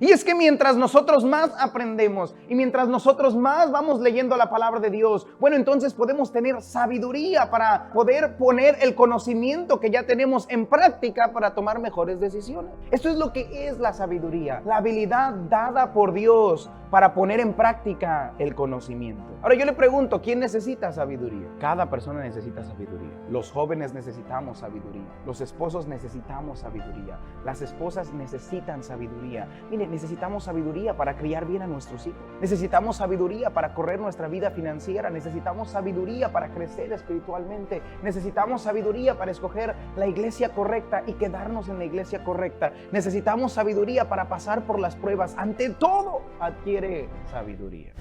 Y es que mientras nosotros más aprendemos y mientras nosotros más vamos leyendo la palabra de Dios, bueno, entonces podemos tener sabiduría para poder poner el conocimiento que ya tenemos en práctica para tomar mejores decisiones. Esto es lo que es la sabiduría, la habilidad dada por Dios para poner en práctica el conocimiento. Ahora yo le pregunto, ¿quién necesita sabiduría? Cada persona necesita sabiduría. Los jóvenes necesitamos sabiduría. Los esposos necesitamos sabiduría. Las esposas necesitan sabiduría. Mire, necesitamos sabiduría para criar bien a nuestros hijos. Necesitamos sabiduría para correr nuestra vida financiera. Necesitamos sabiduría para crecer espiritualmente. Necesitamos sabiduría para escoger la iglesia correcta y quedarnos en la iglesia correcta. Necesitamos sabiduría para pasar por las pruebas. Ante todo, adquiere sabiduría.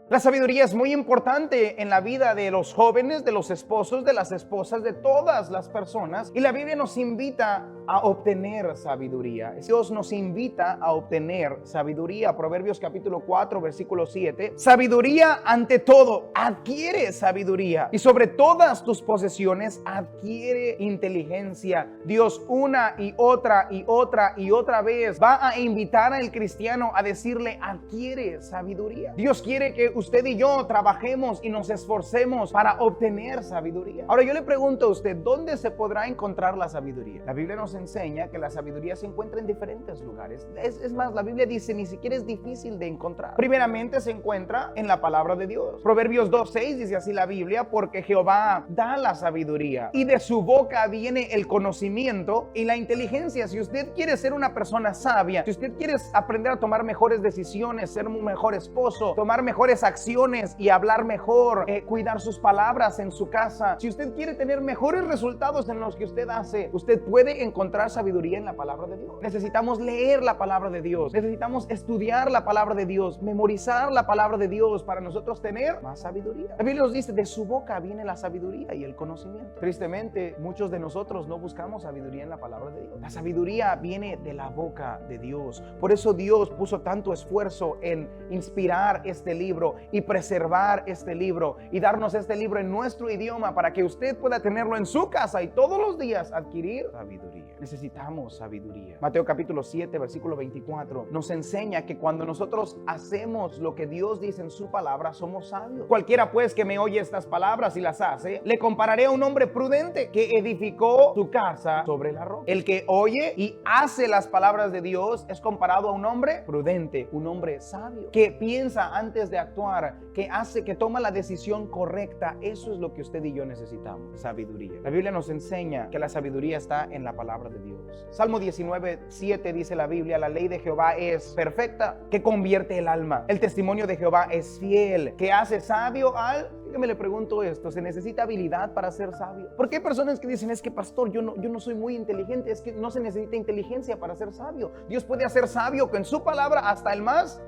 La sabiduría es muy importante en la vida de los jóvenes, de los esposos, de las esposas, de todas las personas. Y la Biblia nos invita a obtener sabiduría. Dios nos invita a obtener sabiduría. Proverbios capítulo 4, versículo 7. Sabiduría ante todo, adquiere sabiduría. Y sobre todas tus posesiones, adquiere inteligencia. Dios una y otra y otra y otra vez va a invitar al cristiano a decirle, adquiere sabiduría. Dios quiere que usted y yo trabajemos y nos esforcemos para obtener sabiduría. Ahora yo le pregunto a usted, ¿dónde se podrá encontrar la sabiduría? La Biblia nos enseña que la sabiduría se encuentra en diferentes lugares. Es más, la Biblia dice, ni siquiera es difícil de encontrar. Primeramente se encuentra en la palabra de Dios. Proverbios 2:6 dice así la Biblia, porque Jehová da la sabiduría y de su boca viene el conocimiento y la inteligencia. Si usted quiere ser una persona sabia, si usted quiere aprender a tomar mejores decisiones, ser un mejor esposo, tomar mejores acciones y hablar mejor, cuidar sus palabras en su casa, si usted quiere tener mejores resultados en los que usted hace, usted puede encontrar sabiduría en la palabra de Dios. Necesitamos leer la palabra de Dios, necesitamos estudiar la palabra de Dios, memorizar la palabra de Dios para nosotros tener más sabiduría. La Biblia nos dice, de su boca viene la sabiduría y el conocimiento. Tristemente, muchos de nosotros no buscamos sabiduría en la palabra de Dios. La sabiduría viene de la boca de Dios. Por eso Dios puso tanto esfuerzo en inspirar este libro y preservar este libro y darnos este libro en nuestro idioma para que usted pueda tenerlo en su casa y todos los días adquirir sabiduría. Necesitamos sabiduría. Mateo capítulo 7, versículo 24 nos enseña que cuando nosotros hacemos lo que Dios dice en su palabra, somos sabios. Cualquiera pues que me oye estas palabras y las hace, le compararé a un hombre prudente que edificó su casa sobre la roca. El que oye y hace las palabras de Dios es comparado a un hombre prudente, un hombre sabio, que piensa antes de actuar, que toma la decisión correcta. Eso es lo que usted y yo necesitamos, sabiduría. La Biblia nos enseña que la sabiduría está en la palabra de Dios. Salmo 19:7 dice la Biblia, la ley de Jehová es perfecta, que convierte el alma. El testimonio de Jehová es fiel, que hace sabio al... Dígame, le pregunto esto, ¿se necesita habilidad para ser sabio? Porque hay personas que dicen, es que pastor, yo no soy muy inteligente, es que no se necesita inteligencia para ser sabio. Dios puede hacer sabio con su palabra hasta el más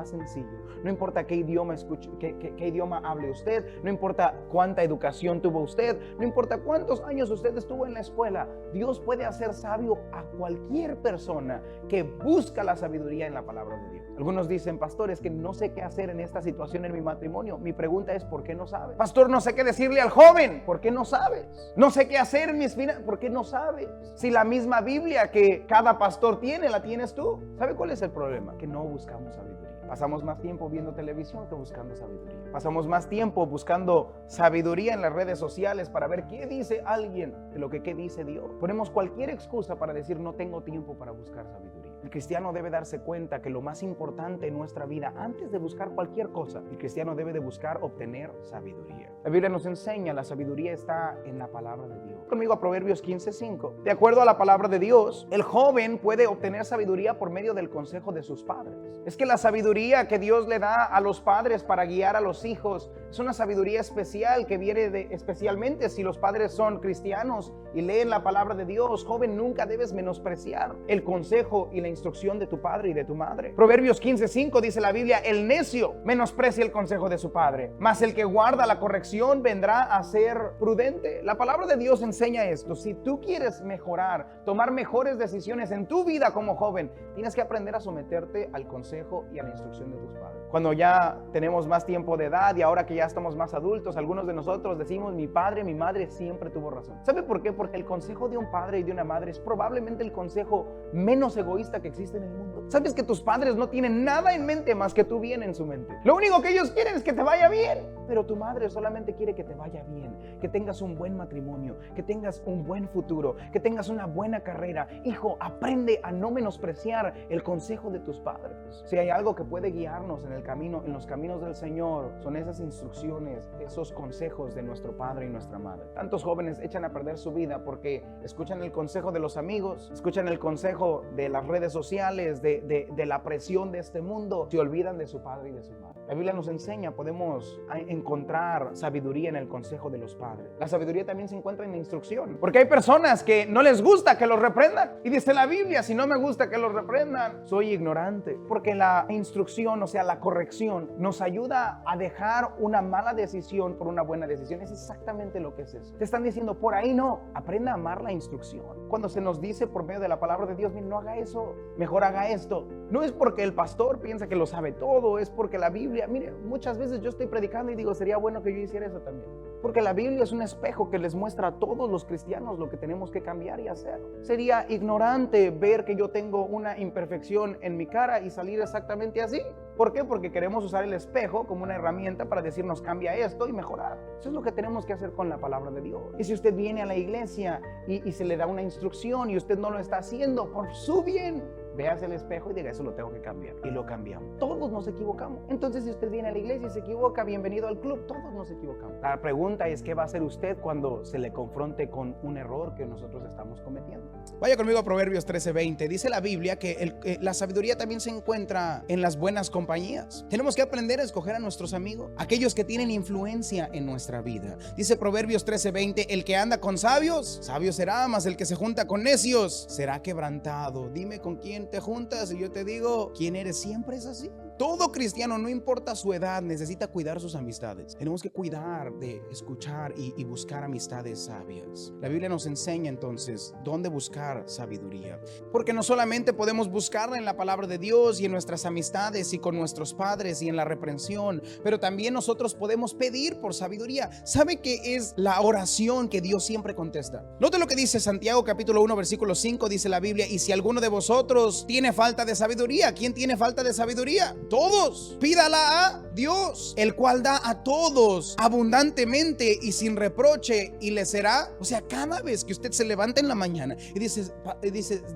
sencillo. No importa qué idioma escuche, qué idioma hable usted, no importa cuánta educación tuvo usted, no importa cuántos años usted estuvo en la escuela, Dios puede hacer sabio a cualquier persona que busca la sabiduría en la palabra de Dios. Algunos dicen, pastor, es que no sé qué hacer en esta situación en mi matrimonio. Mi pregunta es, ¿por qué no sabes? Pastor, no sé qué decirle al joven. ¿Por qué no sabes? No sé qué hacer en mis finanzas. ¿Por qué no sabes? Si la misma Biblia que cada pastor tiene, la tienes tú. ¿Sabe cuál es el problema? Que no buscamos sabiduría. Pasamos más tiempo viendo televisión que buscando sabiduría. Pasamos más tiempo buscando sabiduría en las redes sociales para ver qué dice alguien de lo que qué dice Dios. Ponemos cualquier excusa para decir no tengo tiempo para buscar sabiduría. El cristiano debe darse cuenta que lo más importante en nuestra vida, antes de buscar cualquier cosa, el cristiano debe de buscar obtener sabiduría. La Biblia nos enseña, la sabiduría está en la palabra de Dios. Conmigo a Proverbios 15:5. De acuerdo a la palabra de Dios, el joven puede obtener sabiduría por medio del consejo de sus padres. Es que la sabiduría que Dios le da a los padres para guiar a los hijos es una sabiduría especial que viene especialmente si los padres son cristianos y leen la palabra de Dios. Joven, nunca debes menospreciar el consejo y la instrucción de tu padre y de tu madre. Proverbios 15:5 dice la Biblia, el necio menosprecia el consejo de su padre, mas el que guarda la corrección vendrá a ser prudente. La palabra de Dios enseña esto. Si tú quieres mejorar, tomar mejores decisiones en tu vida como joven, tienes que aprender a someterte al consejo y a la instrucción de tus padres. Cuando ya tenemos más tiempo de edad y ahora que ya estamos más adultos, algunos de nosotros decimos, mi padre, mi madre siempre tuvo razón. ¿Sabe por qué? Porque el consejo de un padre y de una madre es probablemente el consejo menos egoísta que existe en el mundo. ¿Sabes que tus padres no tienen nada en mente más que tu bien en su mente? Lo único que ellos quieren es que te vaya bien. Pero tu madre solamente quiere que te vaya bien, que tengas un buen matrimonio, que tengas un buen futuro, que tengas una buena carrera. Hijo, aprende a no menospreciar el consejo de tus padres. Si hay algo que puede guiarnos en el camino, en los caminos del Señor, son esas instrucciones, esos consejos de nuestro padre y nuestra madre. Tantos jóvenes echan a perder su vida porque escuchan el consejo de los amigos, escuchan el consejo de las redes sociales, de la presión de este mundo, se olvidan de su padre y de su madre. La Biblia nos enseña, podemos encontrar sabiduría en el consejo de los padres. La sabiduría también se encuentra en la instrucción, porque hay personas que no les gusta que los reprendan, y dice la Biblia, si no me gusta que los reprendan, soy ignorante. Porque la instrucción, o sea, la corrección, nos ayuda a dejar una mala decisión por una buena decisión. Es exactamente lo que es eso. Te están diciendo, por ahí no, aprenda a amar la instrucción. Cuando se nos dice por medio de la palabra de Dios, mire, no haga eso, mejor haga esto. No es porque el pastor piensa que lo sabe todo, es porque la Biblia, mire, muchas veces yo estoy predicando y digo, sería bueno que yo hiciera eso también. Porque la Biblia es un espejo que les muestra a todos los cristianos lo que tenemos que cambiar y hacer. Sería ignorante ver que yo tengo una imperfección en mi cara y salir exactamente así. ¿Por qué? Porque queremos usar el espejo como una herramienta para decirnos cambia esto y mejorar. Eso es lo que tenemos que hacer con la palabra de Dios. Y si usted viene a la iglesia y se le da una instrucción y usted no lo está haciendo por su bien, véase el espejo y diga, eso lo tengo que cambiar. Y lo cambiamos. Todos nos equivocamos. Entonces, si usted viene a la iglesia y se equivoca, bienvenido al club. Todos nos equivocamos. La pregunta es, ¿qué va a hacer usted cuando se le confronte con un error que nosotros estamos cometiendo? Vaya conmigo a Proverbios 13:20. Dice la Biblia que la sabiduría también se encuentra en las buenas compañías. Tenemos que aprender a escoger a nuestros amigos, aquellos que tienen influencia en nuestra vida. Dice Proverbios 13:20, el que anda con sabios, sabio será, mas el que se junta con necios será quebrantado. Dime con quién te juntas y yo te digo quién eres. Siempre es así. Todo cristiano, no importa su edad, necesita cuidar sus amistades. Tenemos que cuidar de escuchar y buscar amistades sabias. La Biblia nos enseña entonces dónde buscar sabiduría. Porque no solamente podemos buscarla en la palabra de Dios y en nuestras amistades y con nuestros padres y en la reprensión, pero también nosotros podemos pedir por sabiduría. ¿Sabe qué es la oración que Dios siempre contesta? Note lo que dice Santiago capítulo 1 versículo 5, dice la Biblia, y si alguno de vosotros tiene falta de sabiduría, ¿quién tiene falta de sabiduría? Todos, pídala a Dios, el cual da a todos abundantemente y sin reproche, y le será. O sea, cada vez que usted se levanta en la mañana y dice,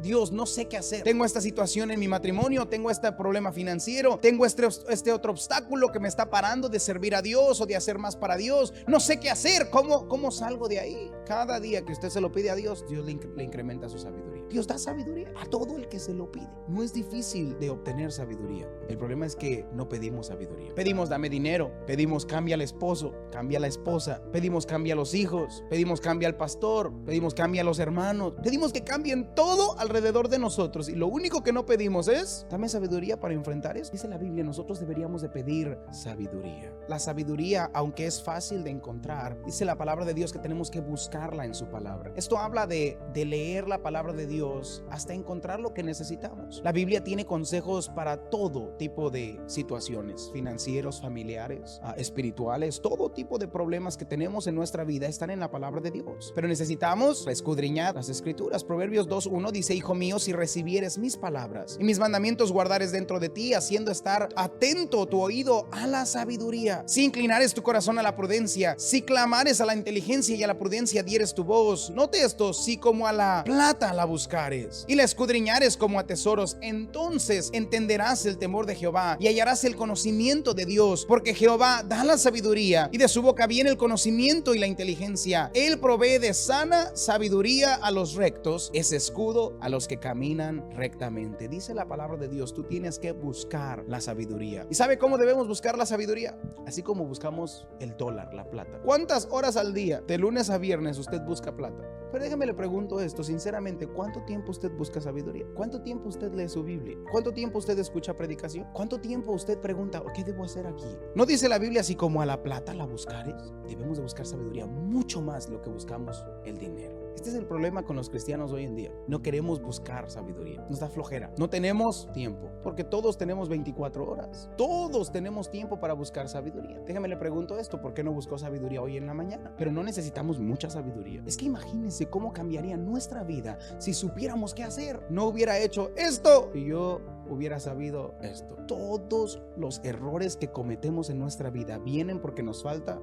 Dios, no sé qué hacer, tengo esta situación en mi matrimonio, tengo este problema financiero, tengo este otro obstáculo que me está parando de servir a Dios o de hacer más para Dios, no sé qué hacer, ¿cómo salgo de ahí? Cada día que usted se lo pide a Dios, Dios le incrementa su sabiduría. Dios da sabiduría a todo el que se lo pide. No es difícil de obtener sabiduría. El problema es que no pedimos sabiduría. Pedimos dame dinero, pedimos cambia al esposo, cambia a la esposa, pedimos cambia a los hijos, pedimos cambia al pastor, pedimos cambia a los hermanos, pedimos que cambien todo alrededor de nosotros, y lo único que no pedimos es dame sabiduría para enfrentar eso. Dice la Biblia, nosotros deberíamos de pedir sabiduría. La sabiduría, aunque es fácil de encontrar, dice la palabra de Dios que tenemos que buscarla en su palabra. Esto habla de leer la palabra de Dios hasta encontrar lo que necesitamos. La Biblia tiene consejos para todo tipo de situaciones, financieros, familiares, espirituales. Todo tipo de problemas que tenemos en nuestra vida están en la palabra de Dios, pero necesitamos escudriñar las escrituras. Proverbios 2:1 dice, hijo mío, si recibieres mis palabras y mis mandamientos guardares dentro de ti, haciendo estar atento tu oído a la sabiduría, si inclinares tu corazón a la prudencia, si clamares a la inteligencia y a la prudencia dieres tu voz. Note esto, si como a la plata la buscares y la escudriñares como a tesoros, entonces entenderás el temor de Jehová y hallarás el conocimiento de Dios, porque Jehová da la sabiduría y de su boca viene el conocimiento y la inteligencia. Él provee de sana sabiduría a los rectos, es escudo a los que caminan rectamente. Dice la palabra de Dios, tú tienes que buscar la sabiduría. ¿Y sabe cómo debemos buscar la sabiduría? Así como buscamos el dólar, la plata. ¿Cuántas horas al día, de lunes a viernes, usted busca plata? Pero déjeme le pregunto esto sinceramente, ¿cuánto tiempo usted busca sabiduría? ¿Cuánto tiempo usted lee su Biblia? ¿Cuánto tiempo usted escucha predicación? ¿Cuánto tiempo usted pregunta, ¿qué debo hacer aquí? ¿No dice la Biblia, así como a la plata la buscares? Debemos de buscar sabiduría mucho más de lo que buscamos el dinero. Este es el problema con los cristianos hoy en día. No queremos buscar sabiduría. Nos da flojera. No tenemos tiempo, porque todos tenemos 24 horas. Todos tenemos tiempo para buscar sabiduría. Déjame le pregunto esto, ¿por qué no buscó sabiduría hoy en la mañana? Pero no necesitamos mucha sabiduría. Es que imagínense cómo cambiaría nuestra vida si supiéramos qué hacer. No hubiera hecho esto y yo hubiera sabido esto. Todos los errores que cometemos en nuestra vida vienen porque nos falta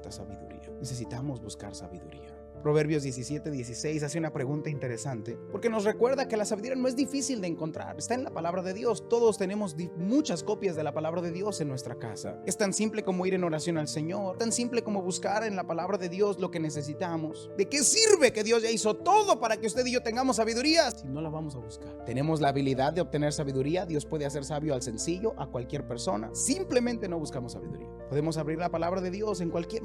sabiduría. Necesitamos buscar sabiduría. Proverbios 17:16 hace una pregunta interesante porque nos recuerda que la sabiduría no es difícil de encontrar, está en la palabra de Dios. Todos tenemos muchas copias de la palabra de Dios en nuestra casa. Es tan simple como ir en oración al Señor, tan simple como buscar en la palabra de Dios lo que necesitamos. ¿De qué sirve que Dios ya hizo todo para que usted y yo tengamos sabiduría si no la vamos a buscar? Tenemos la habilidad de obtener sabiduría. Dios puede hacer sabio al sencillo, a cualquier persona. Simplemente no buscamos sabiduría. Podemos abrir la palabra de Dios en cualquier,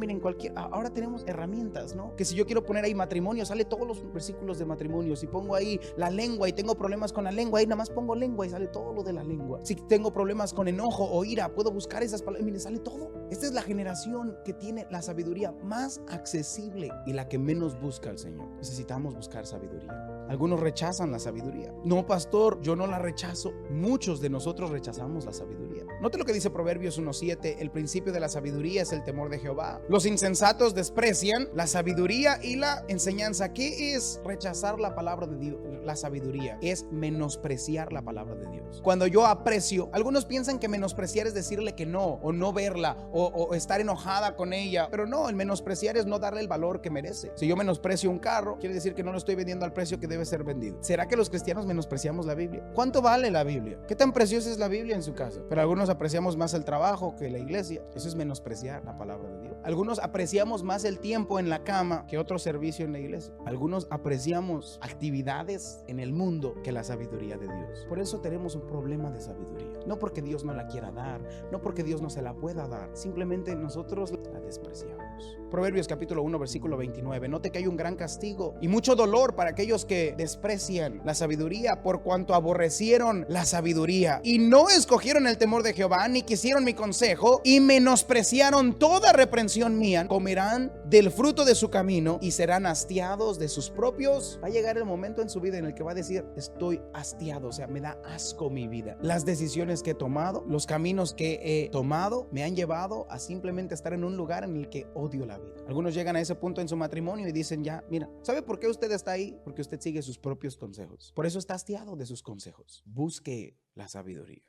ahora tenemos herramientas, ¿no? Que si yo quiero poner ahí matrimonio, sale todos los versículos de matrimonio. Si pongo ahí la lengua y tengo problemas con la lengua, ahí nada más pongo lengua y sale todo lo de la lengua. Si tengo problemas con enojo o ira, puedo buscar esas palabras, miren, sale todo. Esta es la generación que tiene la sabiduría más accesible y la que menos busca al Señor. Necesitamos buscar sabiduría. Algunos rechazan la sabiduría. No, pastor, yo no la rechazo. Muchos de nosotros rechazamos la sabiduría. Note lo que dice Proverbios 1:7. El principio de la sabiduría es el temor de Jehová. Los insensatos desprecian la sabiduría y la enseñanza. ¿Qué es rechazar la palabra de Dios? La sabiduría es menospreciar la palabra de Dios. Cuando yo aprecio, algunos piensan que menospreciar es decirle que no, o no verla, o estar enojada con ella. Pero no, el menospreciar es no darle el valor que merece. Si yo menosprecio un carro, quiere decir que no lo estoy vendiendo al precio que debe ser vendido. ¿Será que los cristianos menospreciamos la Biblia? ¿Cuánto vale la Biblia? ¿Qué tan preciosa es la Biblia en su casa? Pero algunos apreciamos más el trabajo que la iglesia. Eso es menospreciar la palabra de Dios. Algunos apreciamos más el tiempo en la cama que otro servicio en la iglesia. Algunos apreciamos actividades en el mundo que la sabiduría de Dios. Por eso tenemos un problema de sabiduría. No porque Dios no la quiera dar, no porque Dios no se la pueda dar, simplemente nosotros la despreciamos. Proverbios capítulo 1 versículo 29. Note que hay un gran castigo y mucho dolor para aquellos que desprecian la sabiduría, por cuanto aborrecieron la sabiduría y no escogieron el temor de Jehová, ni quisieron mi consejo, y menospreciaron toda reprensión mía. Comerán del fruto de su camino y serán hastiados de sus propios. Va a llegar el momento en su vida en el que va a decir: estoy hastiado, o sea, me da asco mi vida. Las decisiones que he tomado, los caminos que he tomado me han llevado a simplemente estar en un lugar en el que odio la vida. Algunos llegan a ese punto en su matrimonio y dicen: ya, mira, ¿sabe por qué usted está ahí? Porque usted sigue sus propios consejos. Por eso está hastiado de sus consejos. Busque la sabiduría.